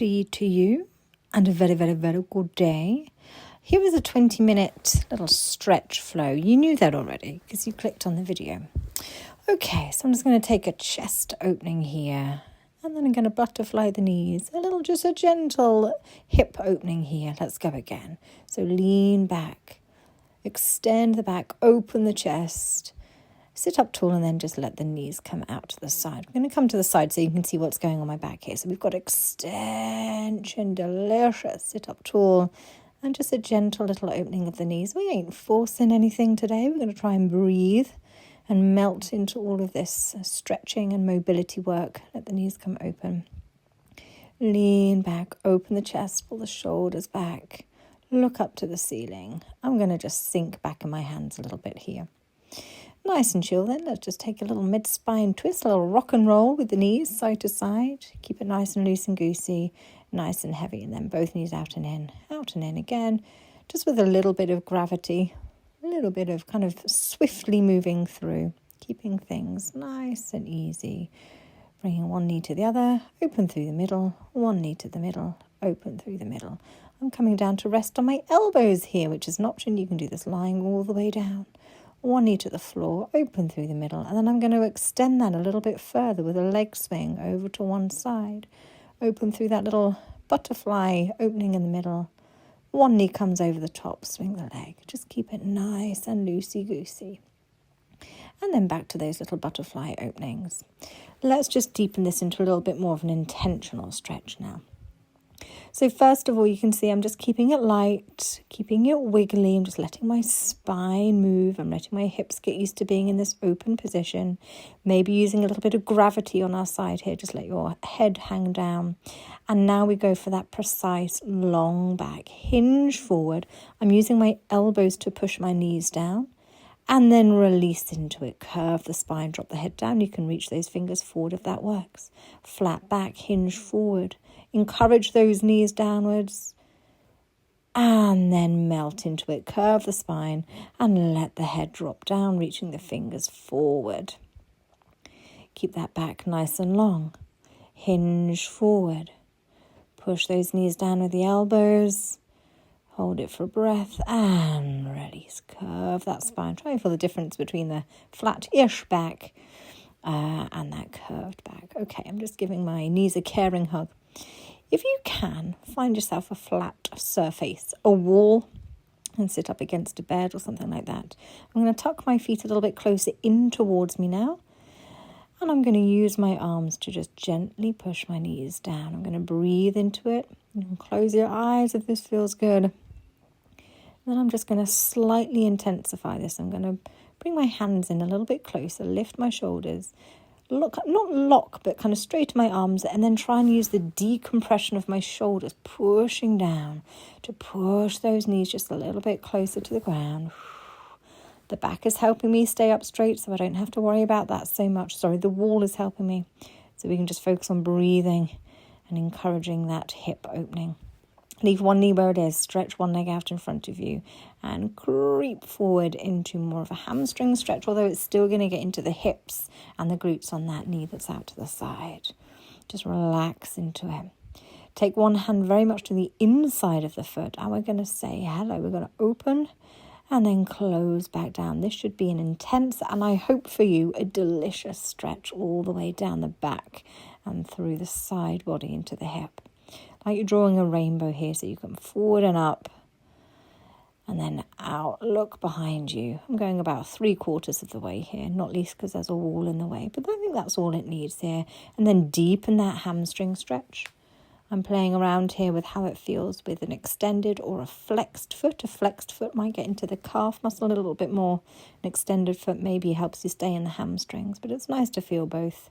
everybody to you, and a very, very, very good day. Here is a 20-minute little stretch flow. You knew that already because you clicked on the video. Okay, so I'm just going to take a chest opening here, and then I'm going to butterfly the knees. Just a gentle hip opening here. Let's go again. So lean back, extend the back, open the chest, sit up tall, and then just let the knees come out to the side. I'm going to come to the side so you can see what's going on my back here. So we've got extension, delicious. Sit up tall, and just a gentle little opening of the knees. We ain't forcing anything today. We're going to try and breathe and melt into all of this stretching and mobility work. Let the knees come open. Lean back, open the chest, pull the shoulders back. Look up to the ceiling. I'm going to just sink back in my hands a little bit here. Nice and chill then. Let's just take a little mid-spine twist, a little rock and roll with the knees side to side. Keep it nice and loose and goosey, nice and heavy. And then both knees out and in again. Just with a little bit of gravity, a little bit of kind of swiftly moving through, keeping things nice and easy. Bringing one knee to the other, open through the middle, one knee to the middle, open through the middle. I'm coming down to rest on my elbows here, which is an option. You can do this lying all the way down. One knee to the floor, open through the middle, and then I'm going to extend that a little bit further with a leg swing over to one side. Open through that little butterfly opening in the middle. One knee comes over the top, swing the leg. Just keep it nice and loosey-goosey. And then back to those little butterfly openings. Let's just deepen this into a little bit more of an intentional stretch now. So first of all, you can see I'm just keeping it light, keeping it wiggly. I'm just letting my spine move. I'm letting my hips get used to being in this open position. Maybe using a little bit of gravity on our side here. Just let your head hang down. And now we go for that precise long back. Hinge forward. I'm using my elbows to push my knees down. And then release into it. Curve the spine, drop the head down. You can reach those fingers forward if that works. Flat back, hinge forward. Encourage those knees downwards. And then melt into it. Curve the spine and let the head drop down, reaching the fingers forward. Keep that back nice and long. Hinge forward. Push those knees down with the elbows. Hold it for breath and release. Curve that spine. Try and feel the difference between the flat-ish back and that curved back. Okay, I'm just giving my knees a caring hug. If you can, find yourself a flat surface, a wall, and sit up against a bed or something like that. I'm going to tuck my feet a little bit closer in towards me now. And I'm going to use my arms to just gently push my knees down. I'm going to breathe into it. You can close your eyes if this feels good. Then I'm just going to slightly intensify this. I'm going to bring my hands in a little bit closer, lift my shoulders, look, not lock, but kind of straighten my arms, and then try and use the decompression of my shoulders, pushing down to push those knees just a little bit closer to the ground. The back is helping me stay up straight, so I don't have to worry about that so much. Sorry, the wall is helping me. So we can just focus on breathing and encouraging that hip opening. Leave one knee where it is, stretch one leg out in front of you, and creep forward into more of a hamstring stretch, although it's still going to get into the hips and the glutes on that knee that's out to the side. Just relax into it. Take one hand very much to the inside of the foot, and we're going to say hello. We're going to open and then close back down. This should be an intense, and I hope for you, a delicious stretch all the way down the back and through the side body into the hip. Like you're drawing a rainbow here, so you come forward and up, and then out, look behind you. I'm going about 3/4 of the way here, not least because there's a wall in the way, but I think that's all it needs here. And then deepen that hamstring stretch. I'm playing around here with how it feels with an extended or a flexed foot. A flexed foot might get into the calf muscle a little bit more. An extended foot maybe helps you stay in the hamstrings, but it's nice to feel both.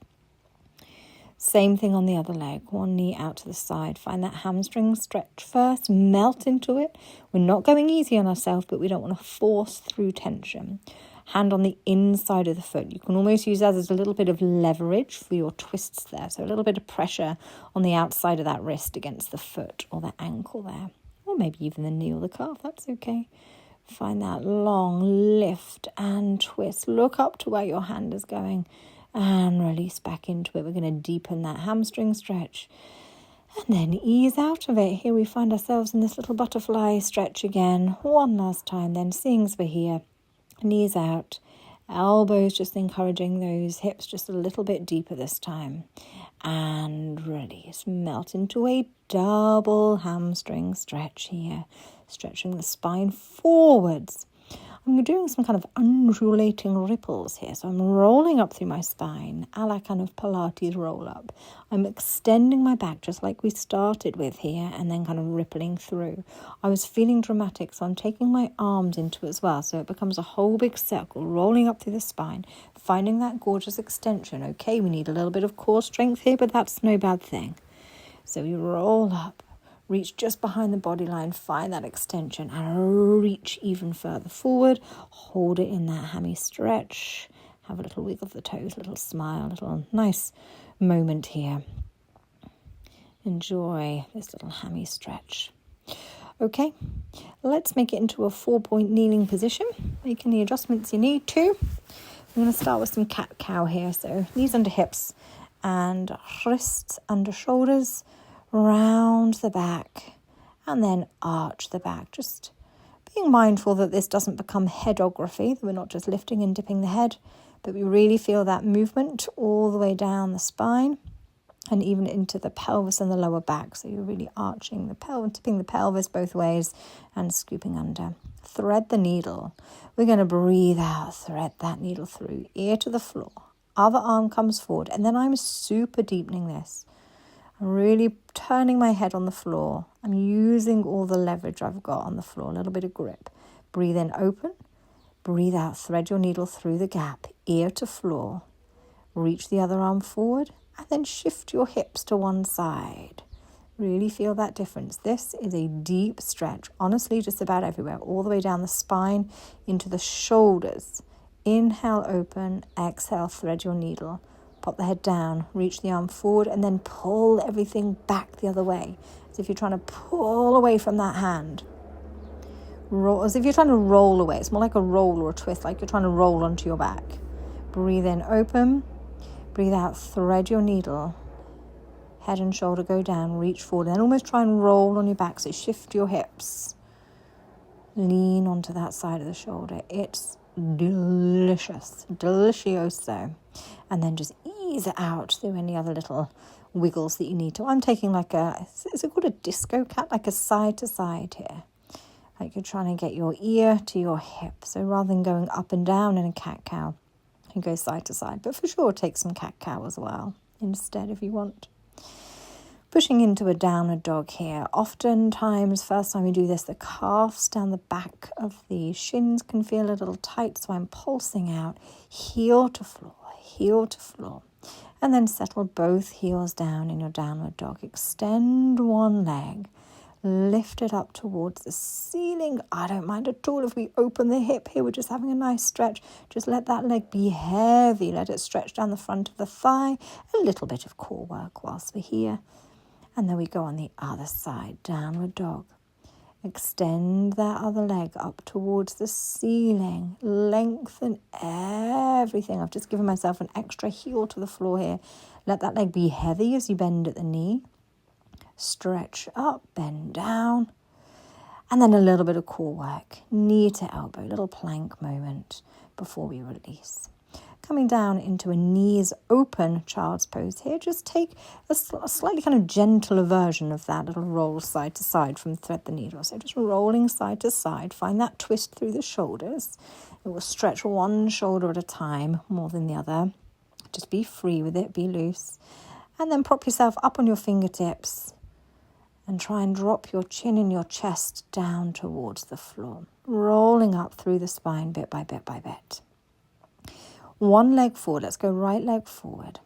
Same thing on the other leg. One knee out to the side. Find that hamstring stretch first. Melt into it. We're not going easy on ourselves, but we don't want to force through tension. Hand on the inside of the foot. You can almost use that as a little bit of leverage for your twists there. So a little bit of pressure on the outside of that wrist against the foot or the ankle there. Or maybe even the knee or the calf. That's okay. Find that long lift and twist. Look up to where your hand is going. And release back into it. We're going to deepen that hamstring stretch. And then ease out of it. Here we find ourselves in this little butterfly stretch again. One last time, then seeing as we're here. Knees out, elbows just encouraging those hips just a little bit deeper this time. And release. Melt into a double hamstring stretch here. Stretching the spine forwards. I'm doing some kind of undulating ripples here. So I'm rolling up through my spine, a la kind of Pilates roll up. I'm extending my back just like we started with here and then kind of rippling through. I was feeling dramatic, so I'm taking my arms into it as well. So it becomes a whole big circle, rolling up through the spine, finding that gorgeous extension. Okay, we need a little bit of core strength here, but that's no bad thing. So we roll up. Reach just behind the body line, find that extension and reach even further forward. Hold it in that hammy stretch. Have a little wiggle of the toes, little smile, little nice moment here. Enjoy this little hammy stretch. Okay, let's make it into a 4-point kneeling position. Make any adjustments you need to. I'm going to start with some cat-cow here. So knees under hips and wrists under shoulders. Round the back and then arch the back. Just being mindful that this doesn't become headography, that we're not just lifting and dipping the head, but we really feel that movement all the way down the spine and even into the pelvis and the lower back. So you're really arching the pelvis, tipping the pelvis both ways and scooping under. Thread the needle. We're going to breathe out, thread that needle through, ear to the floor. Other arm comes forward, and then I'm super deepening this. I'm really turning my head on the floor. I'm using all the leverage I've got on the floor, a little bit of grip. Breathe in, open. Breathe out, thread your needle through the gap, ear to floor. Reach the other arm forward and then shift your hips to one side. Really feel that difference. This is a deep stretch, honestly, just about everywhere, all the way down the spine into the shoulders. Inhale, open. Exhale, thread your needle. Pop the head down, reach the arm forward, and then pull everything back the other way. As if you're trying to pull away from that hand. As if you're trying to roll away. It's more like a roll or a twist, like you're trying to roll onto your back. Breathe in, open. Breathe out, thread your needle. Head and shoulder go down, reach forward, and then almost try and roll on your back. So shift your hips. Lean onto that side of the shoulder. It's delicious, delicioso. And then just ease it out through any other little wiggles that you need to. I'm taking like is it called a disco cat? Like a side to side here. Like you're trying to get your ear to your hip. So rather than going up and down in a cat-cow, you go side to side. But for sure, take some cat-cow as well instead if you want. Pushing into a downward dog here. Oftentimes, first time we do this, the calves down the back of the shins can feel a little tight, so I'm pulsing out, heel to floor, and then settle both heels down in your downward dog. Extend one leg, lift it up towards the ceiling. I don't mind at all if we open the hip here. We're just having a nice stretch. Just let that leg be heavy. Let it stretch down the front of the thigh. A little bit of core work whilst we're here. And then we go on the other side, downward dog. Extend that other leg up towards the ceiling. Lengthen everything. I've just given myself an extra heel to the floor here. Let that leg be heavy as you bend at the knee. Stretch up, bend down. And then a little bit of core work. Knee to elbow, little plank moment before we release. Coming down into a knees open child's pose here. Just take a slightly kind of gentler version of that little roll side to side from thread the needle. So just rolling side to side. Find that twist through the shoulders. It will stretch one shoulder at a time more than the other. Just be free with it, be loose. And then prop yourself up on your fingertips and try and drop your chin and your chest down towards the floor. Rolling up through the spine bit by bit by bit. One leg forward. Let's go right leg forward.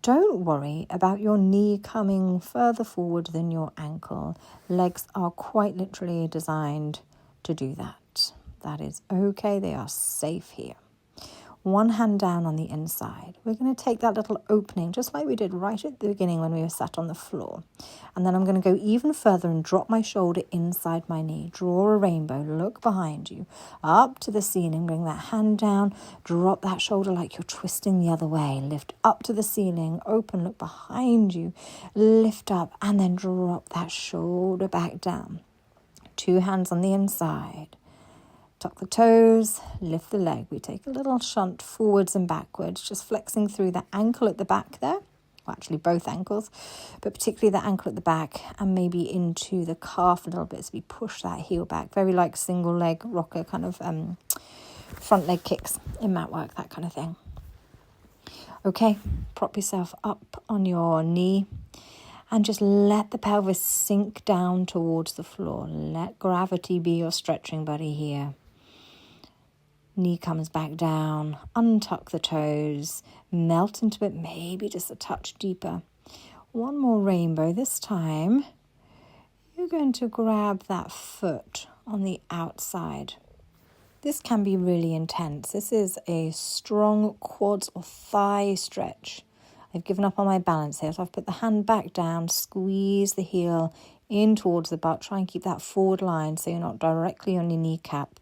Don't worry about your knee coming further forward than your ankle. Legs are quite literally designed to do that. That is okay. They are safe here. One hand down on the inside. We're going to take that little opening, just like we did right at the beginning when we were sat on the floor. And then I'm going to go even further and drop my shoulder inside my knee. Draw a rainbow, look behind you, up to the ceiling, bring that hand down, drop that shoulder like you're twisting the other way. Lift up to the ceiling, open, look behind you, lift up, and then drop that shoulder back down. 2 hands on the inside. Tuck the toes, lift the leg. We take a little shunt forwards and backwards, just flexing through the ankle at the back there. Well, actually both ankles, but particularly the ankle at the back and maybe into the calf a little bit. So we push that heel back, very like single leg rocker kind of front leg kicks in mat work, that kind of thing. Okay, prop yourself up on your knee and just let the pelvis sink down towards the floor. Let gravity be your stretching buddy here. Knee comes back down, untuck the toes, melt into it, maybe just a touch deeper. One more rainbow. This time, you're going to grab that foot on the outside. This can be really intense. This is a strong quads or thigh stretch. I've given up on my balance here, so I've put the hand back down, squeeze the heel in towards the butt. Try and keep that forward line so you're not directly on your kneecap.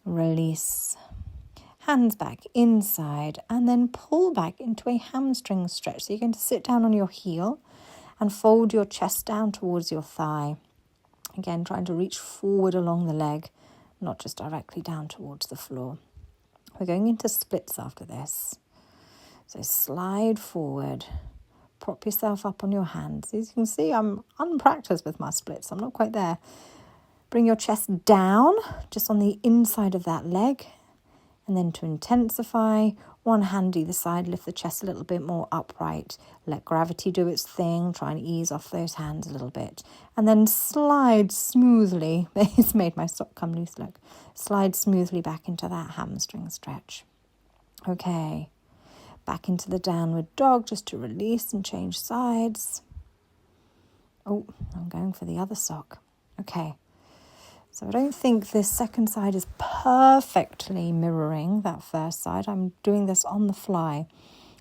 Release. Hands back inside and then pull back into a hamstring stretch. So you're going to sit down on your heel and fold your chest down towards your thigh. Again, trying to reach forward along the leg, not just directly down towards the floor. We're going into splits after this. So slide forward, prop yourself up on your hands. As you can see, I'm unpracticed with my splits. I'm not quite there. Bring your chest down, just on the inside of that leg. And then to intensify, one hand either side, lift the chest a little bit more upright. Let gravity do its thing. Try and ease off those hands a little bit. And then slide smoothly. It's made my sock come loose, look. Slide smoothly back into that hamstring stretch. Okay. Back into the downward dog just to release and change sides. Oh, I'm going for the other sock. Okay. So I don't think this second side is perfectly mirroring that first side. I'm doing this on the fly,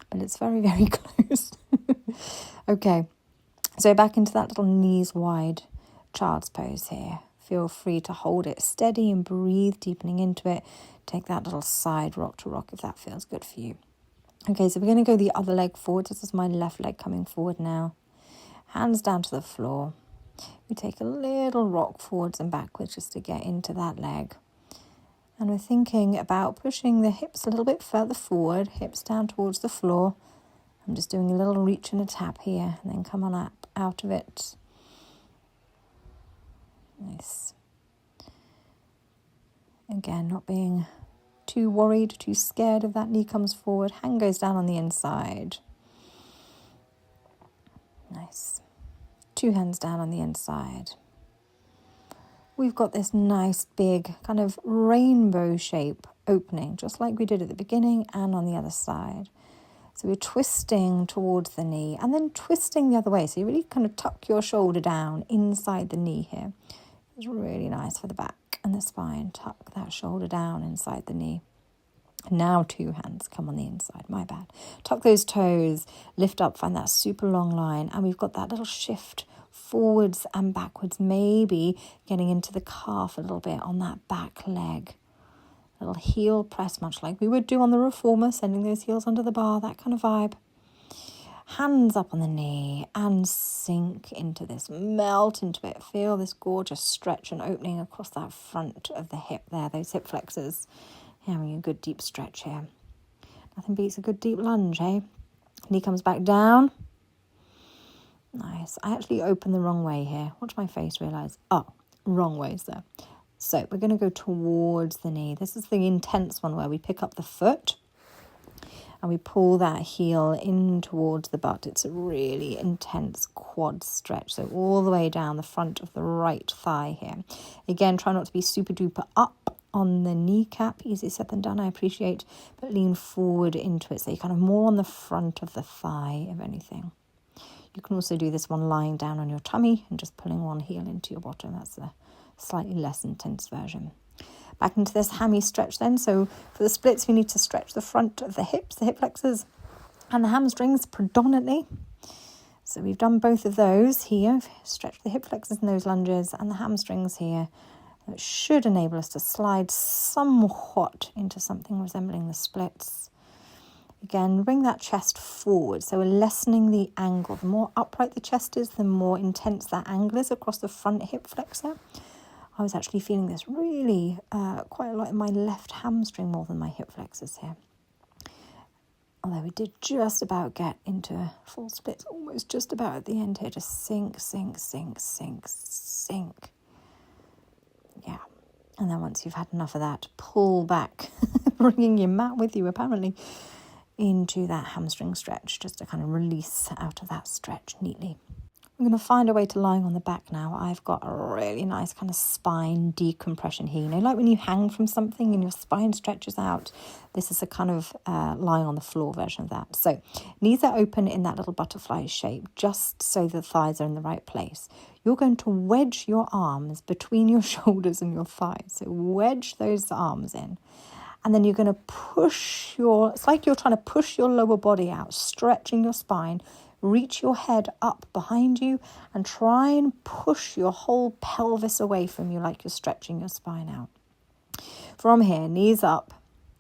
but it's very, very close. Okay, so back into that little knees wide child's pose here. Feel free to hold it steady and breathe, deepening into it. Take that little side rock to rock if that feels good for you. Okay, so we're going to go the other leg forward. This is my left leg coming forward now. Hands down to the floor. We take a little rock forwards and backwards just to get into that leg. And we're thinking about pushing the hips a little bit further forward, hips down towards the floor. I'm just doing a little reach and a tap here, and then come on up out of it. Nice. Again, not being too worried, too scared if that knee comes forward. Hand goes down on the inside. Nice. 2 hands down on the inside. We've got this nice big kind of rainbow shape opening, just like we did at the beginning and on the other side. So we're twisting towards the knee and then twisting the other way. So you really kind of tuck your shoulder down inside the knee here. It's really nice for the back and the spine. Tuck that shoulder down inside the knee. Now 2 hands come on the inside, my bad. Tuck those toes, lift up, find that super long line, and we've got that little shift forwards and backwards, maybe getting into the calf a little bit on that back leg. Little heel press, much like we would do on the reformer, sending those heels under the bar, that kind of vibe. Hands up on the knee and sink into this, melt into it. Feel this gorgeous stretch and opening across that front of the hip there, those hip flexors. Having a good deep stretch here. Nothing beats a good deep lunge, eh? Knee comes back down. Nice. I actually opened the wrong way here. Watch my face realise. Oh, wrong way, sir. So we're going to go towards the knee. This is the intense one where we pick up the foot and we pull that heel in towards the butt. It's a really intense quad stretch. So all the way down the front of the right thigh here. Again, try not to be super duper up on the kneecap. Easier said than done, I appreciate. But lean forward into it. So you're kind of more on the front of the thigh, if anything. You can also do this one lying down on your tummy and just pulling one heel into your bottom. That's a slightly less intense version. Back into this hammy stretch then. So for the splits, we need to stretch the front of the hips, the hip flexors, and the hamstrings predominantly. So we've done both of those here. Stretch the hip flexors in those lunges and the hamstrings here. That should enable us to slide somewhat into something resembling the splits. Again, bring that chest forward. So we're lessening the angle. The more upright the chest is, the more intense that angle is across the front hip flexor. I was actually feeling this really quite a lot in my left hamstring more than my hip flexors here. Although we did just about get into full splits, almost just about at the end here. Just sink, sink, sink, sink, sink. Yeah. And then once you've had enough of that, pull back, bringing your mat with you apparently, into that hamstring stretch, just to kind of release out of that stretch neatly. I'm going to find a way to lying on the back now. I've got a really nice kind of spine decompression here. You know, like when you hang from something and your spine stretches out. This is a kind of lying on the floor version of that. So knees are open in that little butterfly shape, just so the thighs are in the right place. You're going to wedge your arms between your shoulders and your thighs. So wedge those arms in. And then you're going to push it's like you're trying to push your lower body out, stretching your spine. Reach your head up behind you and try and push your whole pelvis away from you like you're stretching your spine out. From here, knees up.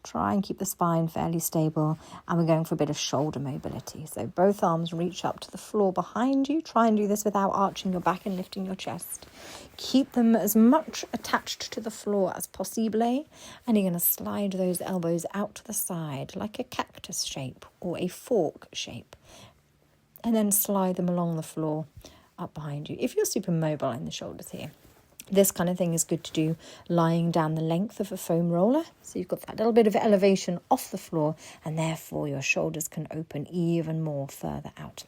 Try and keep the spine fairly stable, and we're going for a bit of shoulder mobility. So both arms reach up to the floor behind you. Try and do this without arching your back and lifting your chest. Keep them as much attached to the floor as possible, and you're going to slide those elbows out to the side like a cactus shape or a fork shape, and then slide them along the floor up behind you. If you're super mobile in the shoulders here, this kind of thing is good to do lying down the length of a foam roller. So you've got that little bit of elevation off the floor, and therefore your shoulders can open even more further out.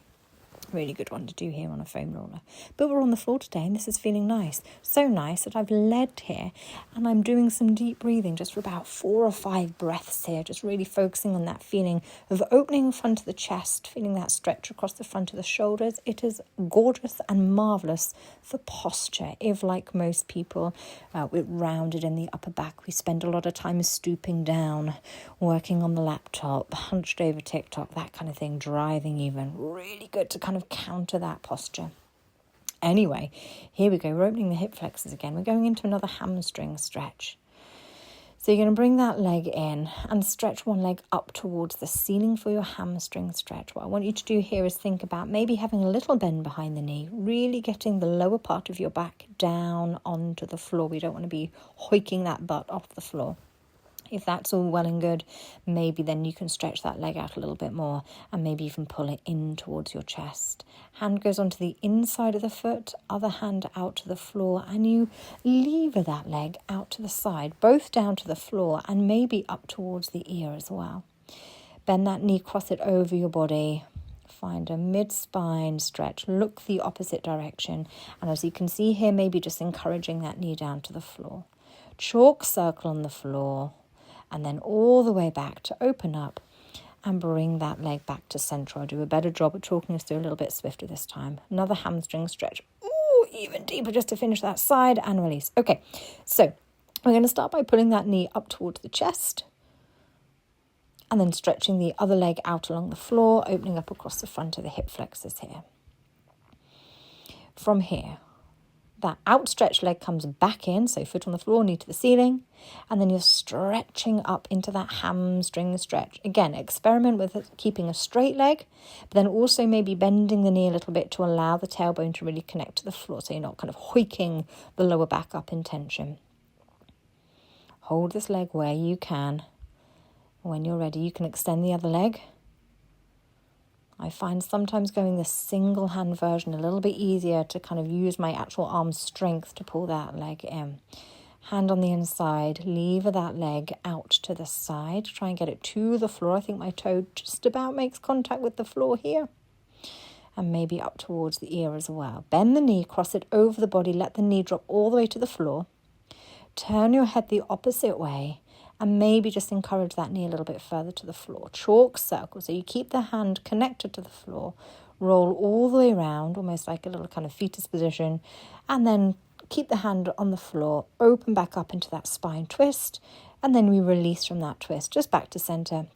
Really good one to do here on a foam roller. But we're on the floor today and this is feeling nice. So nice that I've led here and I'm doing some deep breathing just for about 4 or 5 breaths here, just really focusing on that feeling of opening front of the chest, feeling that stretch across the front of the shoulders. It is gorgeous and marvellous for posture. If, like most people, we're rounded in the upper back, we spend a lot of time stooping down, working on the laptop, hunched over TikTok, that kind of thing, driving even. Really good to kind of counter that posture. Anyway, here we go. We're opening the hip flexors again. We're going into another hamstring stretch. So you're going to bring that leg in and stretch one leg up towards the ceiling for your hamstring stretch. What I want you to do here is think about maybe having a little bend behind the knee, really getting the lower part of your back down onto the floor. We don't want to be hoiking that butt off the floor. If that's all well and good, maybe then you can stretch that leg out a little bit more and maybe even pull it in towards your chest. Hand goes onto the inside of the foot, other hand out to the floor, and you lever that leg out to the side, both down to the floor and maybe up towards the ear as well. Bend that knee, cross it over your body. Find a mid-spine stretch. Look the opposite direction. And as you can see here, maybe just encouraging that knee down to the floor. Chalk circle on the floor. And then all the way back to open up and bring that leg back to center. I'll do a better job at talking us through a little bit swifter this time. Another hamstring stretch. Ooh, even deeper just to finish that side and release. Okay, so we're going to start by pulling that knee up towards the chest and then stretching the other leg out along the floor, opening up across the front of the hip flexors here. From here, that outstretched leg comes back in, so foot on the floor, knee to the ceiling, and then you're stretching up into that hamstring stretch. Again, experiment with keeping a straight leg, but then also maybe bending the knee a little bit to allow the tailbone to really connect to the floor, so you're not kind of hoiking the lower back up in tension. Hold this leg where you can. When you're ready, you can extend the other leg. I find sometimes going the single hand version a little bit easier to kind of use my actual arm strength to pull that leg in. Hand on the inside, lever that leg out to the side. Try and get it to the floor. I think my toe just about makes contact with the floor here. And maybe up towards the ear as well. Bend the knee, cross it over the body. Let the knee drop all the way to the floor. Turn your head the opposite way. And maybe just encourage that knee a little bit further to the floor. Chalk circle. So you keep the hand connected to the floor. Roll all the way around, almost like a little kind of fetus position. And then keep the hand on the floor, open back up into that spine twist, and then we release from that twist, just back to center.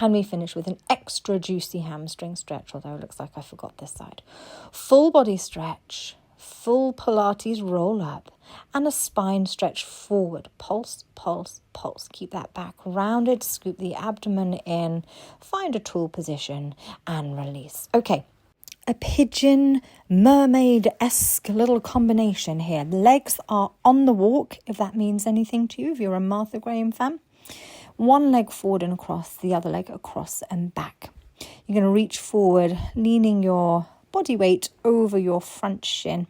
And we finish with an extra juicy hamstring stretch, although it looks like I forgot this side. Full body stretch, full Pilates roll up, and a spine stretch forward. Pulse, pulse, pulse. Keep that back rounded, scoop the abdomen in, find a tall position, and release. Okay, a pigeon mermaid-esque little combination here. Legs are on the walk, if that means anything to you, if you're a Martha Graham fan. One leg forward and across, the other leg across and back. You're going to reach forward, leaning your body weight over your front shin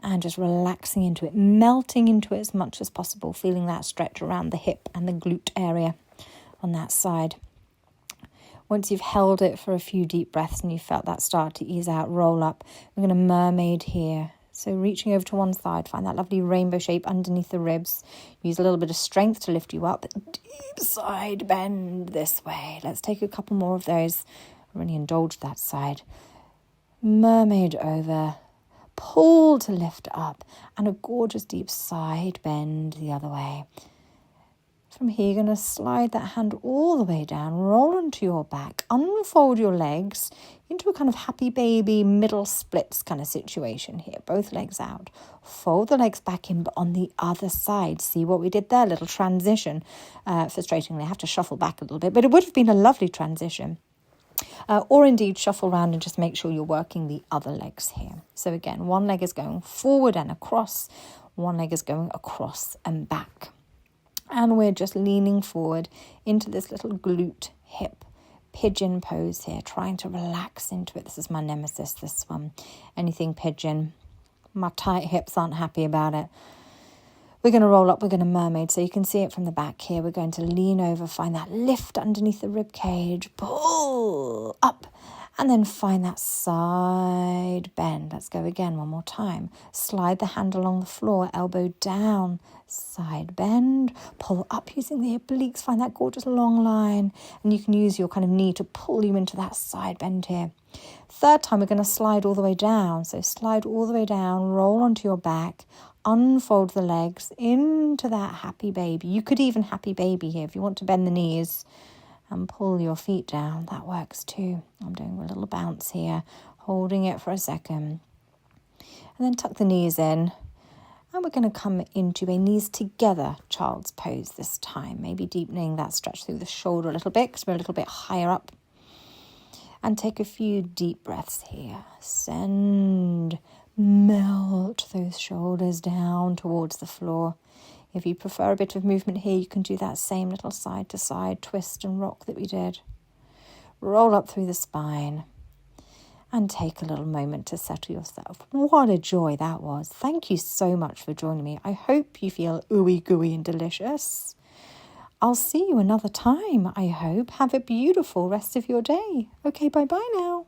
and just relaxing into it, melting into it as much as possible, feeling that stretch around the hip and the glute area on that side. Once you've held it for a few deep breaths and you felt that start to ease out, roll up. We're going to mermaid here. So reaching over to one side, find that lovely rainbow shape underneath the ribs. Use a little bit of strength to lift you up. Deep side bend this way. Let's take a couple more of those. Really indulge that side. Mermaid over. Pull to lift up. And a gorgeous deep side bend the other way. From here, you're going to slide that hand all the way down, roll onto your back, unfold your legs into a kind of happy baby middle splits kind of situation here. Both legs out. Fold the legs back in, but on the other side. See what we did there? Little transition. Frustratingly, I have to shuffle back a little bit, but it would have been a lovely transition. Or indeed shuffle around and just make sure you're working the other legs here. So again, one leg is going forward and across. One leg is going across and back. And we're just leaning forward into this little glute hip pigeon pose here, trying to relax into it. This is my nemesis, this one. Anything pigeon. My tight hips aren't happy about it. We're going to roll up, we're going to mermaid. So you can see it from the back here. We're going to lean over, find that lift underneath the rib cage, pull up, and then find that side bend. Let's go again one more time. Slide the hand along the floor, elbow down, side bend, pull up using the obliques, find that gorgeous long line, and you can use your kind of knee to pull you into that side bend here. Third time, we're going to slide all the way down. So slide all the way down, roll onto your back, unfold the legs into that happy baby. You could even happy baby here if you want to bend the knees and pull your feet down. That works too. I'm doing a little bounce here, holding it for a second. And then tuck the knees in. And we're going to come into a knees together child's pose this time. Maybe deepening that stretch through the shoulder a little bit because we're a little bit higher up. And take a few deep breaths here. Send, melt those shoulders down towards the floor. If you prefer a bit of movement here, you can do that same little side to side twist and rock that we did. Roll up through the spine and take a little moment to settle yourself. What a joy that was. Thank you so much for joining me. I hope you feel ooey gooey and delicious. I'll see you another time, I hope. Have a beautiful rest of your day. Okay, bye-bye now.